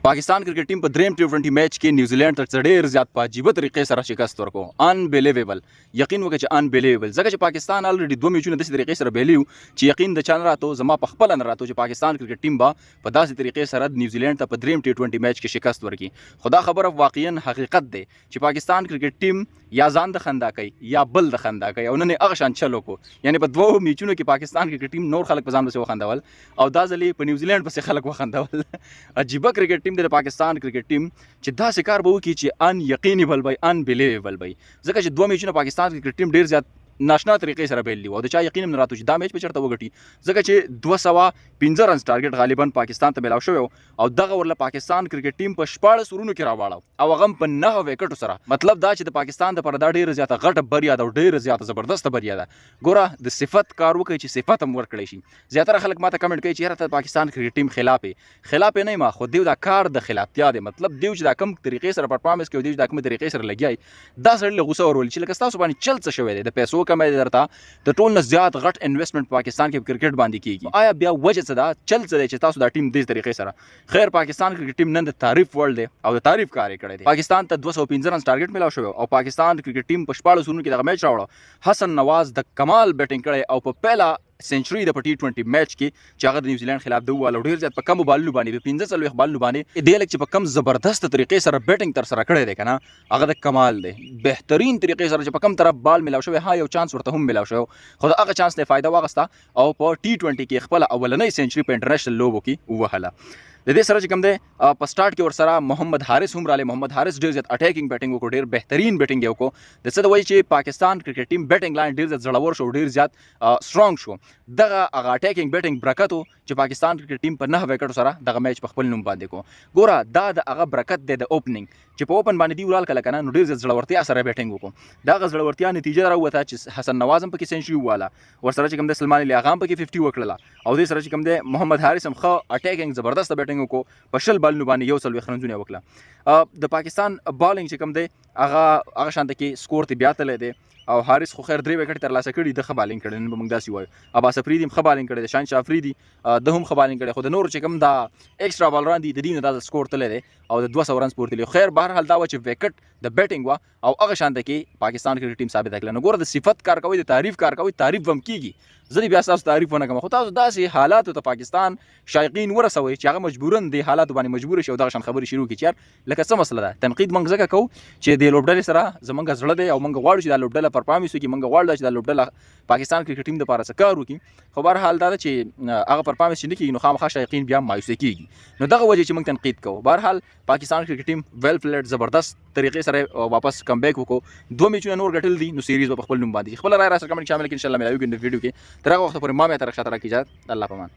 Pakistan cricket team په دریم टी20 میچ کې نیوزیلند ته ډېر زیات په عجیبه طریقې سره شکست ورکو. انبیلیویبل، یقین وکړه چې انبیلیویبل، ځکه چې پاکستان الریډي دوه میچونه داسې طریقې سره بیلیو چې یقین د چا نه راتو، زما په خپله نه راتو چې پاکستان کرکټ ټیم به په داسې طریقې سره نیوزیلند ته په دریم टी20 میچ کې شکست ورکړي. خو دا خبره واقعا حقیقت دی چې پاکستان کرکټ ټیم یا ځان د خندا کوي یا بل د خندا کوي، او نن یې هغه شان چل وکړو. یعنې په دوو میچونو کې پاکستان کرکټ ټیم نور خلک په ځان پسې وخندول او دا ځل یې په نیوزیلند پسې خلک وخندول. عجیبه کرکټ ټیم دی د پاکستان کرکټ ټیم چې داسې کار به وکړي چې ان یقینیبل وي، انبیلیویبل وي، ځکه چې دوه میچونه پاکستان کرکټ ټیم ډېر زیات ناشنا طریقې سره بیل دي او د چا یقین هم نه راته چې دا میچ به چېرته وګټي، ځکه چې 215 رنز ټارګټ غالبا پاکستان ته میلاو شوی او دغه ورله پاکستان کرکټ ټیم په 14 ورونو کې راواړو او هغه هم په 9 وکټو سره. مطلب دا چې د پاکستان دپاره دا ډېره زیاته غټه بریا ده او ډېره زیاته زبردسته بریا ده. ګوره د صفت کار وکړئ چې صفت هم ورکړی شي. زیاتره خلک ماته کمنټ کوي چې یاره ته پاکستان کرکټ ټیم خلاف یې نه یم، خو دیو دا کار د خلافتیا دی. مطلب دیو چې دا کم طریقې سره پرفارمنس کوي، دیو چې دا کومې طریقې سره لګیایي، دا سړي له غوسه ورولي چې لکه ستاسو باندې چل څه شوی دی، د پیسو کمی دی درته، د ټول نه زیات غټ انویسټمنټ پاکستان کې کرکټ باندې کیږي. آیا بیا وجه څه ده، چل څه دی چې تاسو دا ټیم دې طریقې سره؟ خیر پاکستان کرکټ ټیم نن د تعریف ورلد دی او د تعریف کار یې کړی دی. پاکستان ته 215 رنز ټارګټ میلاو شوی او پاکستان کرکټ ټیم په 14 ورونو کې دغه میچ راوړو. حسن نواز د کمال بیټینګ کړی او په پیله سنچري د टी20 میچ کې چې هغه د نیوزیلند خلاف د ووالو ډېر زیات په کمو بالونو باندې په 45 بالونو باندې دې لک چې په کم زبردست طریقې سره بیټینګ تر سره کړی دی کنه، هغه د کمال دی. بهترین طریقې سره چې په کم طرف بال میلاو شوی، ها یو چانس ورته هم میلاو شوی، خو د هغه چانس نه فایده واغسته او په टी20 کې خپل اولنۍ سنچري په انټرنیشنل لوبو کې ووهله. د دې سره چې کوم دی په سٹارټ کې ورسره محمد حارث هم رالی. محمد حارث ډېر زیات اټیکینګ بیټینګ وکړو، ډېر بهترین بیټینګ یې وکړو. د څه د وایي چې پاکستان کرکټ ټیم بیټینګ لاین ډېر زیات زړور شو، ډېر زیات سټرانګ شو. دغه هغه اټیکینګ بیټینګ برکت و چې پاکستان کرکټ ټیم په 9 وکټو سره دغه میچ په خپل نوم باندې کو. ګوره دا د هغه برکت دی د اوپننګ چې په اوپن باندې دی ورال کله کنه نو ډېر زیات زړورتیا سره بیټینګ وکړو. دغه زړورتیا نتیجه راوته چې حسن نواز هم پکې سنچري وواله، ورسره چې کوم دی سلمان علي اغا هم پکې 50 وکړله او دې سره چې کوم دی محمد حارث هم ښه اټیکینګ زبردست بیټینګ وکړو، په 20 بالونو باندې یو څلوېښت رنزونه یې وکړه. د پاکستان بالینګ چې کوم دی هغه شانته کې سکور ته بیا تللی دی او حارث خو خیر 3 وکټ ترلاسه کړي، د ښه بالینګ کړی، نن به موږ داسې وایو. عباس افریدي هم ښه بالینګ کړی دی، شاهنشاه افریدي ده هم ښه بالینګ کړی، خو د نورو چې کوم دا ایکسټرا بالران دي د دې نه دا سکور تللی دی او د 200 رنز پورې تللی. خیر بهرحال دا وه چې وکټ د بیټینګ وه او هغه شانته کې پاکستان کرکټ ټیم ثابته کړله. نو ګوره د صفت کار کوئ، د تعریف کار کوئ، تعریف به هم کیږي. زه دې بیا ستاسو تعریف ونه کوم، خو تاسو داسې حالاتو ته پاکستان شایقین ورسوئ چې هغه مجبوراً د حالاتو باندې مجبور شي او دغه شان خبرې شروع کړي چې یار لکه څه مسله ده. تنقید موږ ځکه کوو چې د لوبډلې سره زموږ زړه دی او موږ غواړو چې دا لوبډله پرفارمنس وکړي، موږ غواړو چې دا لوبډله پاکستان کرکټ ټیم دپاره څه کار وکړي. خو بهرحال دا ده چې هغه پرفارمنس چې نه کېږي نو خامخا شایقین بیا مایوسه کېږي. نو دغه وجې چې موږ تنقید کوو. بهرحال پاکستان کرکټ ټیم ویل پلیډ زبردست طریقې سره واپس کم بیک وکړو. 2 میچونه نور ګټل دي نو سیریز به په خپل نوم باندې خپل رای را سره کمنټ شامل کړئ. انشاءالله ملاویږو نو ویډیو کې. تر هغه وخته پورې ما مې تر ښه تر کېږه الله پامان.